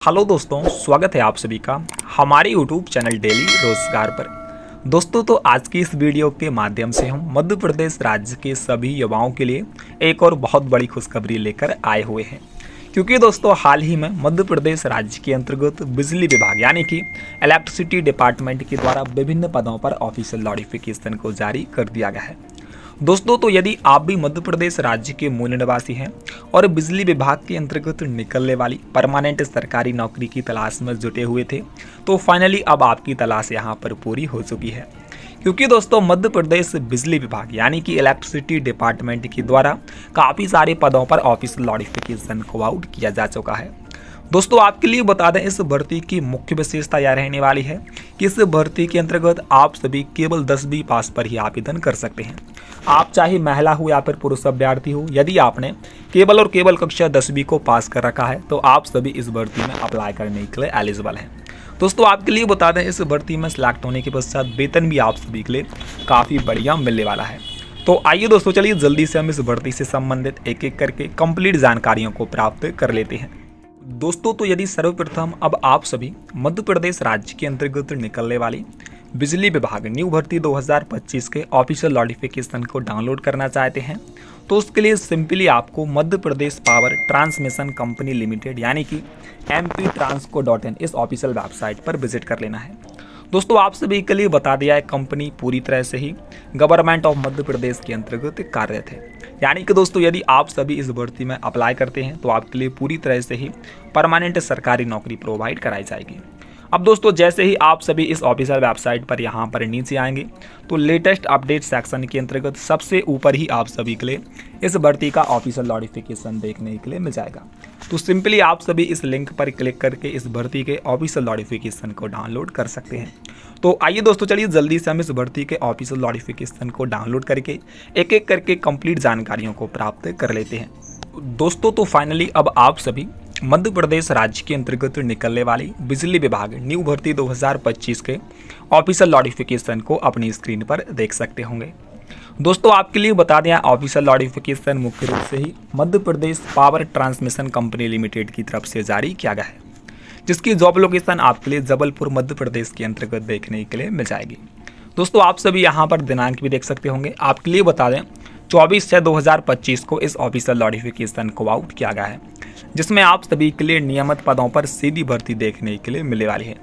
Hello दोस्तों, स्वागत है आप सभी का हमारे यूट्यूब चैनल डेली रोजगार पर। दोस्तों तो आज की इस वीडियो के माध्यम से हम मध्य प्रदेश राज्य के सभी युवाओं के लिए एक और बहुत बड़ी खुशखबरी लेकर आए हुए हैं। क्योंकि दोस्तों हाल ही में मध्य प्रदेश राज्य के अंतर्गत बिजली विभाग यानी कि इलेक्ट्रिसिटी डिपार्टमेंट के द्वारा विभिन्न पदों पर ऑफिशियल नोटिफिकेशन को जारी कर दिया गया है। दोस्तों तो यदि आप भी मध्य प्रदेश राज्य के मूल निवासी हैं और बिजली विभाग के अंतर्गत निकलने वाली परमानेंट सरकारी नौकरी की तलाश में जुटे हुए थे तो फाइनली अब आपकी तलाश यहां पर पूरी हो चुकी है। क्योंकि दोस्तों मध्य प्रदेश बिजली विभाग यानी कि इलेक्ट्रिसिटी डिपार्टमेंट के द्वारा काफ़ी सारे पदों पर ऑफिशियल नोटिफिकेशन को आउट किया जा चुका है। दोस्तों आपके लिए बता दें, इस भर्ती की मुख्य विशेषता यह रहने वाली है कि इस भर्ती के अंतर्गत आप सभी केवल 10वीं पास पर ही आवेदन कर सकते हैं। आप चाहे महिला हो या फिर पुरुष अभ्यर्थी हो, यदि आपने केवल और केवल कक्षा 10वीं को पास कर रखा है तो आप सभी इस भर्ती में अप्लाई करने के लिए एलिजिबल हैं। दोस्तों आपके लिए बता दें, इस भर्ती में सिलेक्ट होने के पश्चात वेतन भी आप सभी के लिए काफ़ी बढ़िया मिलने वाला है। तो आइए दोस्तों, चलिए जल्दी से हम इस भर्ती से संबंधित एक एक करके कंप्लीट जानकारियों को प्राप्त कर लेते हैं। दोस्तों तो यदि सर्वप्रथम अब आप सभी मध्य प्रदेश राज्य के अंतर्गत निकलने वाली बिजली विभाग न्यू भर्ती 2025 के ऑफिशियल नोटिफिकेशन को डाउनलोड करना चाहते हैं तो उसके लिए सिंपली आपको Madhya Pradesh power transmission company limited यानी कि mptransco.in इस ऑफिशियल वेबसाइट पर विजिट कर लेना है। दोस्तों आप सभी के लिए बता दिया है, कंपनी पूरी तरह से ही गवर्नमेंट ऑफ मध्य प्रदेश के अंतर्गत कार्यरत है। यानी कि दोस्तों यदि आप सभी इस भर्ती में अप्लाई करते हैं तो आपके लिए पूरी तरह से ही परमानेंट सरकारी नौकरी प्रोवाइड कराई जाएगी। अब दोस्तों जैसे ही आप सभी इस ऑफिशियल वेबसाइट पर यहाँ पर नीचे आएंगे तो लेटेस्ट अपडेट सेक्शन के अंतर्गत सबसे ऊपर ही आप सभी के लिए इस भर्ती का ऑफिशियल नोटिफिकेशन देखने के लिए मिल जाएगा। तो सिंपली आप सभी इस लिंक पर क्लिक करके इस भर्ती के ऑफिशियल नोटिफिकेशन को डाउनलोड कर सकते हैं। तो आइए दोस्तों, चलिए जल्दी से हम इस भर्ती के ऑफिशियल नोटिफिकेशन को डाउनलोड करके एक एक करके कंप्लीट जानकारियों को प्राप्त कर लेते हैं। दोस्तों तो फाइनली अब आप सभी मध्य प्रदेश राज्य के अंतर्गत निकलने वाली बिजली विभाग न्यू भर्ती 2025 के ऑफिशियल नोटिफिकेशन को अपनी स्क्रीन पर देख सकते होंगे। दोस्तों आपके लिए बता दें, ऑफिशियल नोटिफिकेशन मुख्य रूप से ही Madhya Pradesh power transmission company limited की तरफ से जारी किया गया है, जिसकी जॉब लोकेशन आपके लिए जबलपुर मध्य प्रदेश के अंतर्गत देखने के लिए मिल जाएगी। दोस्तों आप सभी यहाँ पर दिनांक भी देख सकते होंगे। आपके लिए बता दें 24/6/2025 को इस ऑफिशियल नोटिफिकेशन को आउट किया गया है, जिसमें आप सभी के लिए नियमित पदों पर सीधी भर्ती देखने के लिए मिलने वाली है।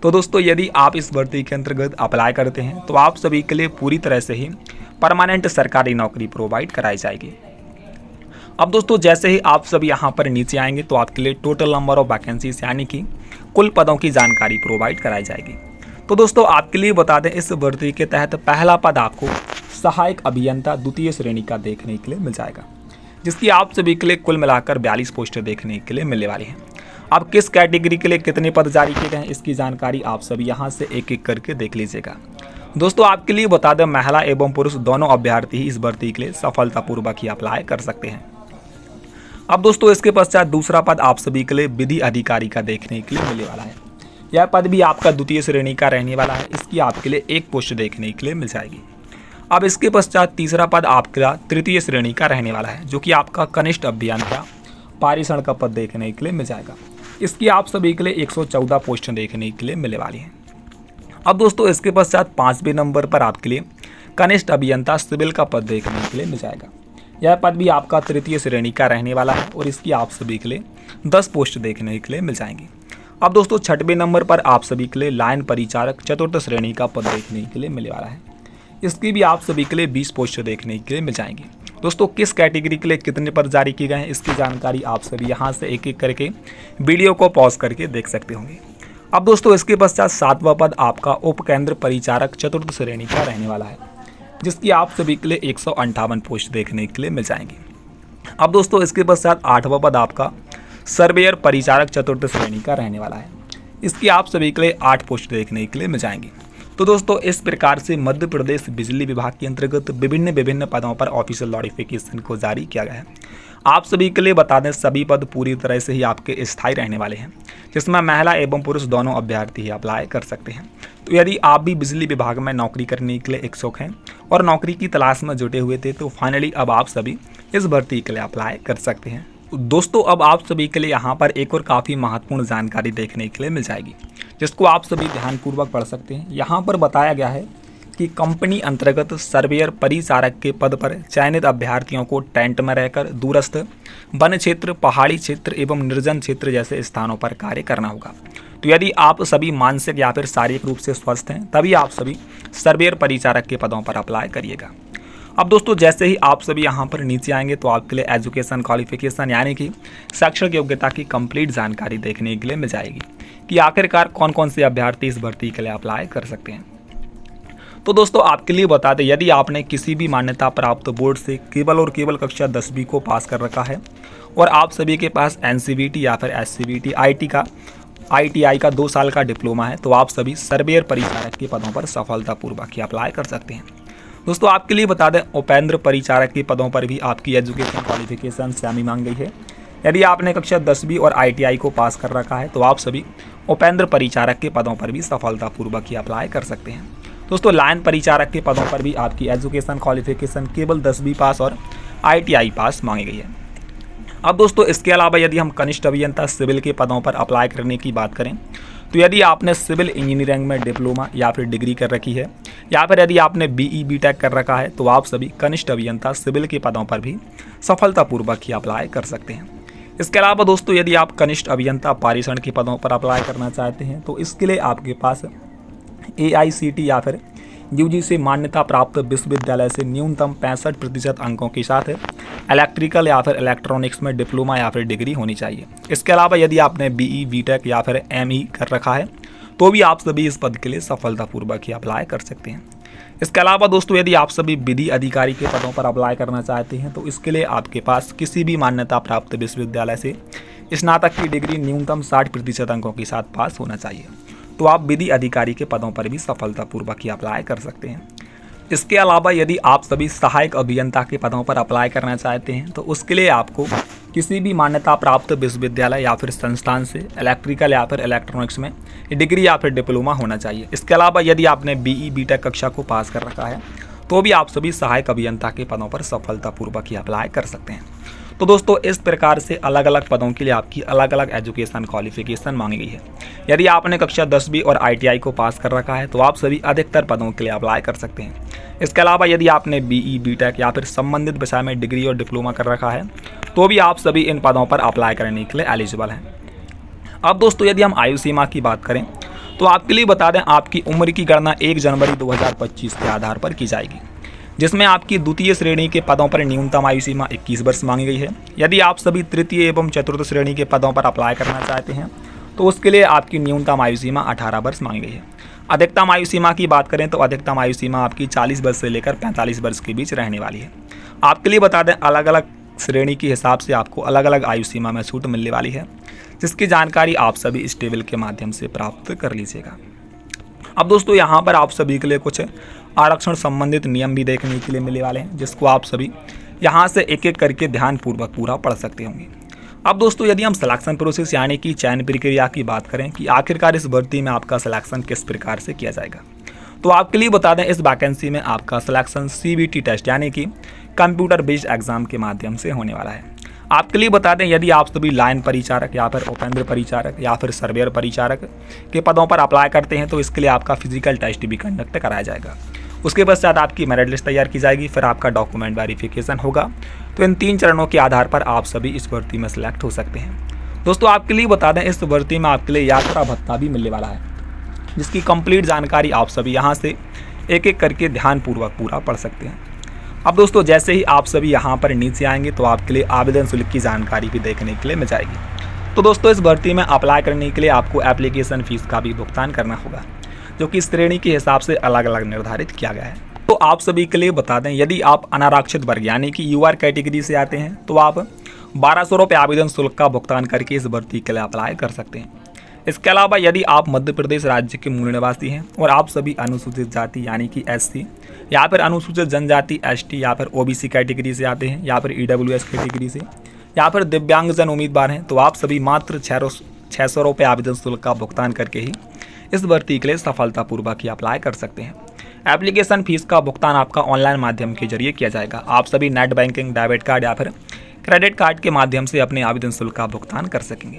तो दोस्तों यदि आप इस भर्ती के अंतर्गत अप्लाई करते हैं तो आप सभी के लिए पूरी तरह से ही परमानेंट सरकारी नौकरी प्रोवाइड कराई जाएगी। अब दोस्तों जैसे ही आप सभी यहाँ पर नीचे आएंगे तो आपके लिए टोटल नंबर ऑफ वैकेंसीज यानी कि कुल पदों की जानकारी प्रोवाइड कराई जाएगी। तो दोस्तों आपके लिए बता दें, इस भर्ती के तहत पहला पद आपको सहायक अभियंता द्वितीय श्रेणी का देखने के लिए मिल जाएगा, जिसकी आप सभी के लिए कुल मिलाकर 42 पोस्ट देखने के लिए मिलने वाली हैं। अब किस कैटेगरी के लिए कितने पद जारी किए गए हैं इसकी जानकारी आप सभी यहां से एक एक करके देख लीजिएगा। दोस्तों आपके लिए बता दें, महिला एवं पुरुष दोनों अभ्यर्थी ही इस भर्ती के लिए सफलतापूर्वक ही अप्लाई कर सकते हैं। अब दोस्तों इसके पश्चात दूसरा पद आप सभी के लिए विधि अधिकारी का देखने के लिए मिलने वाला है। यह पद भी आपका द्वितीय श्रेणी का रहने वाला है। इसकी आपके लिए एक पोस्ट देखने के लिए मिल जाएगी। अब इसके पश्चात तीसरा पद आपका तृतीय श्रेणी का रहने वाला है, जो कि आपका कनिष्ठ अभियंता पारिषण का पद देखने के लिए मिल जाएगा। इसकी आप सभी के लिए 114 पोस्ट देखने के लिए मिलने वाली हैं। अब दोस्तों इसके पश्चात 5वें नंबर पर आपके लिए कनिष्ठ अभियंता सिविल का पद देखने के लिए मिल जाएगा। यह पद भी आपका तृतीय श्रेणी का रहने वाला है और इसकी आप सभी के लिए 10 पोस्ट देखने के लिए मिल जाएंगी। अब दोस्तों 6वें नंबर पर आप सभी के लिए लाइन परिचारक चतुर्थ श्रेणी का पद देखने के लिए मिलने वाला है। इसकी भी आप सभी के लिए 20 पोस्ट देखने के लिए मिल जाएंगी। दोस्तों किस कैटेगरी के लिए कितने पद जारी किए गए हैं इसकी जानकारी आप सभी यहां से एक एक करके वीडियो को पॉज करके देख सकते होंगे। अब दोस्तों इसके पश्चात 7वां पद आपका उप केंद्र परिचारक चतुर्थ श्रेणी का रहने वाला है, जिसकी आप सभी के लिए 158 पोस्ट देखने के लिए मिल जाएंगी। अब दोस्तों इसके पश्चात 8वां पद आपका सर्वेयर परिचारक चतुर्थ श्रेणी का रहने वाला है। इसकी आप सभी के लिए 8 पोस्ट देखने के लिए मिल जाएंगी। तो दोस्तों इस प्रकार से मध्य प्रदेश बिजली विभाग के अंतर्गत विभिन्न पदों पर ऑफिशियल नोटिफिकेशन को जारी किया गया है। आप सभी के लिए बता दें, सभी पद पूरी तरह से ही आपके स्थायी रहने वाले हैं, जिसमें महिला एवं पुरुष दोनों अभ्यर्थी ही अप्लाई कर सकते हैं। तो यदि आप भी बिजली विभाग में नौकरी करने के लिए इच्छुक हैं और नौकरी की तलाश में जुटे हुए थे तो फाइनली अब आप सभी इस भर्ती के लिए अप्लाई कर सकते हैं। दोस्तों अब आप सभी के लिए यहाँ पर एक और काफ़ी महत्वपूर्ण जानकारी देखने के लिए मिल जाएगी, जिसको आप सभी ध्यानपूर्वक पढ़ सकते हैं। यहाँ पर बताया गया है कि कंपनी अंतर्गत सर्वेयर परिचारक के पद पर चयनित अभ्यर्थियों को टेंट में रहकर दूरस्थ वन क्षेत्र, पहाड़ी क्षेत्र एवं निर्जन क्षेत्र जैसे स्थानों पर कार्य करना होगा। तो यदि आप सभी मानसिक या फिर शारीरिक रूप से स्वस्थ हैं तभी आप सभी सर्वेयर परिचारक के पदों पर अप्लाई करिएगा। अब दोस्तों जैसे ही आप सभी यहाँ पर नीचे आएंगे तो आपके लिए एजुकेशन क्वालिफिकेशन यानी कि शैक्षणिक योग्यता की कंप्लीट जानकारी देखने के लिए मिल जाएगी कि आखिरकार कौन कौन से अभ्यर्थी इस भर्ती के लिए अप्लाई कर सकते हैं। तो दोस्तों आपके लिए बता दें, यदि आपने किसी भी मान्यता प्राप्त बोर्ड से केवल और केवल कक्षा 10वीं को पास कर रखा है और आप सभी के पास NCVT या फिर SCVT ITI का 2 साल का डिप्लोमा है तो आप सभी सर्वेयर परिचारक के पदों पर सफलतापूर्वक ही अप्लाई कर सकते हैं। दोस्तों आपके लिए बता दें, उपेंद्र परिचारक के पदों पर भी आपकी एजुकेशन क्वालिफिकेशन सेमी मांग गई है। यदि आपने कक्षा 10वीं और ITI को पास कर रखा है तो आप सभी उपेंद्र परिचारक के पदों पर भी सफलतापूर्वक ही अप्लाई कर सकते हैं। दोस्तों लाइन परिचारक के पदों पर भी आपकी एजुकेशन क्वालिफिकेशन केवल 10वीं पास और ITI पास मांगी गई है। अब दोस्तों इसके अलावा यदि हम कनिष्ठ अभियंता सिविल के पदों पर अप्लाई करने की बात करें तो यदि आपने सिविल इंजीनियरिंग में डिप्लोमा या फिर डिग्री कर रखी है या फिर यदि आपने BE BTech कर रखा है तो आप सभी कनिष्ठ अभियंता सिविल के पदों पर भी सफलतापूर्वक ही अप्लाई कर सकते हैं। इसके अलावा दोस्तों यदि आप कनिष्ठ अभियंता पारिषण के पदों पर अप्लाई करना चाहते हैं तो इसके लिए आपके पास AICT या फिर UGC मान्यता प्राप्त विश्वविद्यालय से न्यूनतम 65% अंकों के साथ इलेक्ट्रिकल या फिर इलेक्ट्रॉनिक्स में डिप्लोमा या फिर डिग्री होनी चाहिए। इसके अलावा यदि आपने BE BTech या फिर ME कर रखा है तो भी आप सभी इस पद के लिए सफलतापूर्वक ही अप्लाई कर सकते हैं। इसके अलावा दोस्तों यदि आप सभी विधि अधिकारी के पदों पर अप्लाई करना चाहते हैं तो इसके लिए आपके पास किसी भी मान्यता प्राप्त विश्वविद्यालय से स्नातक की डिग्री न्यूनतम 60% अंकों के साथ पास होना चाहिए। तो आप विधि अधिकारी के पदों पर भी सफलतापूर्वक ही अप्लाई कर सकते हैं। इसके अलावा यदि आप सभी सहायक अभियंता के पदों पर अप्लाई करना चाहते हैं तो उसके लिए आपको किसी भी मान्यता प्राप्त विश्वविद्यालय या फिर संस्थान से इलेक्ट्रिकल या फिर इलेक्ट्रॉनिक्स में डिग्री या फिर डिप्लोमा होना चाहिए। इसके अलावा यदि आपने BE BTech कक्षा को पास कर रखा है तो भी आप सभी सहायक अभियंता के पदों पर सफलतापूर्वक ही अप्लाई कर सकते हैं। तो दोस्तों इस प्रकार से अलग अलग पदों के लिए आपकी अलग अलग एजुकेशन क्वालिफिकेशन मांगी गई है। यदि आपने कक्षा 10वीं और ITI को पास कर रखा है तो आप सभी अधिकतर पदों के लिए अप्लाई कर सकते हैं। इसके अलावा यदि आपने BE BTech या फिर संबंधित विषय में डिग्री और डिप्लोमा कर रखा है तो भी आप सभी इन पदों पर अप्लाई करने के लिए एलिजिबल हैं। अब दोस्तों यदि हम आयु सीमा की बात करें तो आपके लिए बता दें, आपकी उम्र की गणना 1 जनवरी 2025 के आधार पर की जाएगी, जिसमें आपकी द्वितीय श्रेणी के पदों पर न्यूनतम आयु सीमा 21 वर्ष मांगी गई है। यदि आप सभी तृतीय एवं चतुर्थ श्रेणी के पदों पर अप्लाई करना चाहते हैं तो उसके लिए आपकी न्यूनतम आयु सीमा 18 वर्ष मांगी गई है। अधिकतम आयु सीमा की बात करें तो अधिकतम आयु सीमा आपकी 40 वर्ष से लेकर 45 वर्ष के बीच रहने वाली है। आपके लिए बता दें, अलग अलग श्रेणी के हिसाब से आपको अलग अलग आयु सीमा में छूट मिलने वाली है, जिसकी जानकारी आप सभी इस टेबल के माध्यम से प्राप्त कर लीजिएगा। अब दोस्तों यहाँ पर आप सभी के लिए कुछ आरक्षण संबंधित नियम भी देखने के लिए मिलने वाले हैं, जिसको आप सभी यहाँ से एक एक करके ध्यानपूर्वक पूरा पढ़ सकते होंगे। अब दोस्तों यदि हम सिलेक्शन प्रोसेस यानी कि चयन प्रक्रिया की बात करें कि आखिरकार इस भर्ती में आपका सिलेक्शन किस प्रकार से किया जाएगा, तो आपके लिए बता दें, इस वैकेंसी में आपका सिलेक्शन CBT टेस्ट यानी कि कंप्यूटर बेस्ड एग्जाम के माध्यम से होने वाला है। आपके लिए बता दें, यदि आप सभी लाइन परिचारक या फिर उपेंद्र परिचारक या फिर सर्वेयर परिचारक के पदों पर अप्लाई करते हैं तो इसके लिए आपका फिजिकल टेस्ट भी कंडक्ट कराया जाएगा। उसके पश्चात आपकी मेरिट लिस्ट तैयार की जाएगी, फिर आपका डॉक्यूमेंट वेरिफिकेशन होगा। तो इन 3 चरणों के आधार पर आप सभी इस भर्ती में सिलेक्ट हो सकते हैं। दोस्तों आपके लिए बता दें, इस भर्ती में आपके लिए यात्रा भत्ता भी मिलने वाला है, जिसकी कंप्लीट जानकारी आप सभी यहाँ से एक एक करके ध्यानपूर्वक पूरा पढ़ सकते हैं। अब दोस्तों जैसे ही आप सभी यहाँ पर नीचे आएंगे तो आपके लिए आवेदन शुल्क की जानकारी भी देखने के लिए मिल जाएगी। तो दोस्तों इस भर्ती में अप्लाई करने के लिए आपको एप्लीकेशन फीस का भी भुगतान करना होगा, जो कि श्रेणी के हिसाब से अलग अलग निर्धारित किया गया है। तो आप सभी के लिए बता दें, यदि आप अनारक्षित वर्ग यानी कि UR कैटेगरी से आते हैं तो आप 1200 रुपये आवेदन शुल्क का भुगतान करके इस भर्ती के लिए अप्लाई कर सकते हैं। इसके अलावा यदि आप मध्य प्रदेश राज्य के मूल निवासी हैं और आप सभी अनुसूचित जाति यानी कि SC या फिर अनुसूचित जनजाति ST या फिर OBC कैटेगरी से आते हैं या फिर EWS कैटेगरी से या फिर दिव्यांगजन उम्मीदवार हैं तो आप सभी मात्र 600 रुपये आवेदन शुल्क का भुगतान करके ही इस भर्ती के लिए सफलतापूर्वक ही अप्लाई कर सकते हैं। एप्लीकेशन फीस का भुगतान आपका ऑनलाइन माध्यम के जरिए किया जाएगा। आप सभी नेट बैंकिंग, डेबिट कार्ड या फिर क्रेडिट कार्ड के माध्यम से अपने आवेदन शुल्क का भुगतान कर सकेंगे।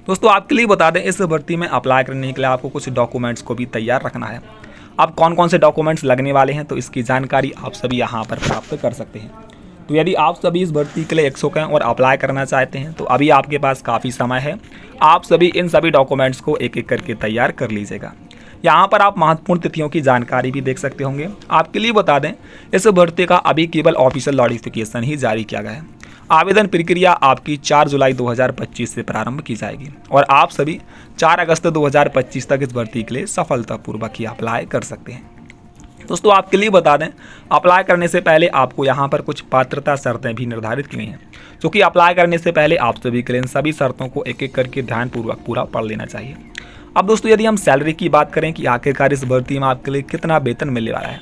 दोस्तों आपके लिए बता दें, इस भर्ती में अप्लाई करने के लिए आपको कुछ डॉक्यूमेंट्स को भी तैयार रखना है। अब कौन कौन से डॉक्यूमेंट्स लगने वाले हैं तो इसकी जानकारी आप सभी यहाँ पर प्राप्त कर सकते हैं। तो यदि आप सभी इस भर्ती के लिए इच्छुक हैं और अप्लाई करना चाहते हैं तो अभी आपके पास काफ़ी समय है। आप सभी इन सभी डॉक्यूमेंट्स को एक एक करके तैयार कर लीजिएगा। यहाँ पर आप महत्वपूर्ण तिथियों की जानकारी भी देख सकते होंगे। आपके लिए बता दें, इस भर्ती का अभी केवल ऑफिशियल नोटिफिकेशन ही जारी किया गया है। आवेदन प्रक्रिया आपकी 4 जुलाई 2025 से प्रारंभ की जाएगी और आप सभी 4 अगस्त 2025 तक इस भर्ती के लिए सफलतापूर्वक ही अप्लाई कर सकते हैं। दोस्तों आपके लिए बता दें, अप्लाई करने से पहले आपको यहाँ पर कुछ पात्रता शर्तें भी निर्धारित की हैं, जो कि अप्लाई करने से पहले आप सभी के लिए इन सभी शर्तों को एक एक करके ध्यानपूर्वक पूरा पढ़ लेना चाहिए। अब दोस्तों यदि हम सैलरी की बात करें कि आखिरकार इस भर्ती में आपके लिए कितना वेतन मिलने वाला है,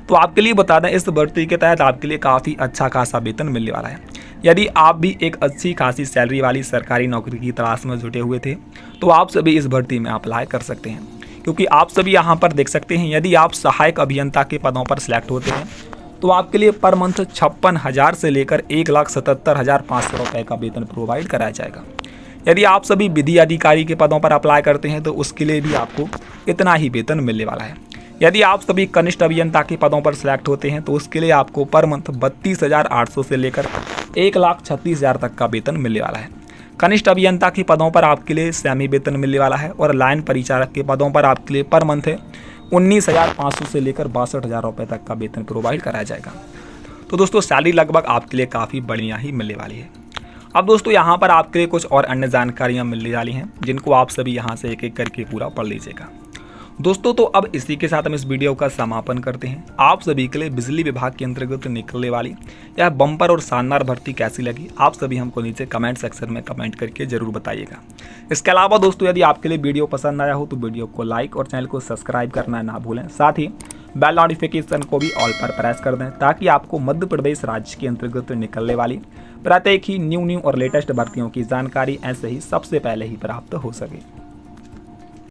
तो आपके लिए बता दें, इस भर्ती के तहत आपके लिए काफ़ी अच्छा खासा वेतन मिलने वाला है। यदि आप भी एक अच्छी खासी सैलरी वाली सरकारी नौकरी की तलाश में जुटे हुए थे तो आप सभी इस भर्ती में अप्लाई कर सकते हैं, क्योंकि आप सभी यहाँ पर देख सकते हैं, यदि आप सहायक अभियंता के पदों पर सिलेक्ट होते हैं तो आपके लिए पर मंथ 56,000 से लेकर 1,77,500 रुपये का वेतन प्रोवाइड कराया जाएगा। यदि आप सभी विधि अधिकारी के पदों पर अप्लाई करते हैं तो उसके लिए भी आपको इतना ही वेतन मिलने वाला है। यदि आप सभी कनिष्ठ अभियंता के पदों पर सिलेक्ट होते हैं तो उसके लिए आपको पर मंथ 32,800 से लेकर 1,36,000 तक का वेतन मिलने वाला है। कनिष्ठ अभियंता के पदों पर आपके लिए सेमी वेतन मिलने वाला है और लाइन परिचारक के पदों पर आपके लिए पर मंथ 19,500 से लेकर 62,000 रुपये तक का वेतन प्रोवाइड कराया जाएगा। तो दोस्तों सैलरी लगभग आपके लिए काफ़ी बढ़िया ही मिलने वाली है। अब दोस्तों यहाँ पर आपके लिए कुछ और अन्य जानकारियाँ मिलने वाली हैं, जिनको आप सभी यहाँ से एक एक करके पूरा पढ़ लीजिएगा। दोस्तों तो अब इसी के साथ हम इस वीडियो का समापन करते हैं। आप सभी के लिए बिजली विभाग के अंतर्गत निकलने वाली यह बम्पर और शानदार भर्ती कैसी लगी, आप सभी हमको नीचे कमेंट सेक्शन में कमेंट करके जरूर बताइएगा। इसके अलावा दोस्तों यदि आपके लिए वीडियो पसंद आया हो तो वीडियो को लाइक और चैनल को सब्सक्राइब करना ना भूलें। साथ ही बेल नोटिफिकेशन को भी ऑल पर प्रेस कर दें, ताकि आपको मध्य प्रदेश राज्य के अंतर्गत निकलने वाली प्रत्येक ही न्यू और लेटेस्ट भर्तियों की जानकारी ऐसे ही सबसे पहले ही प्राप्त हो सके।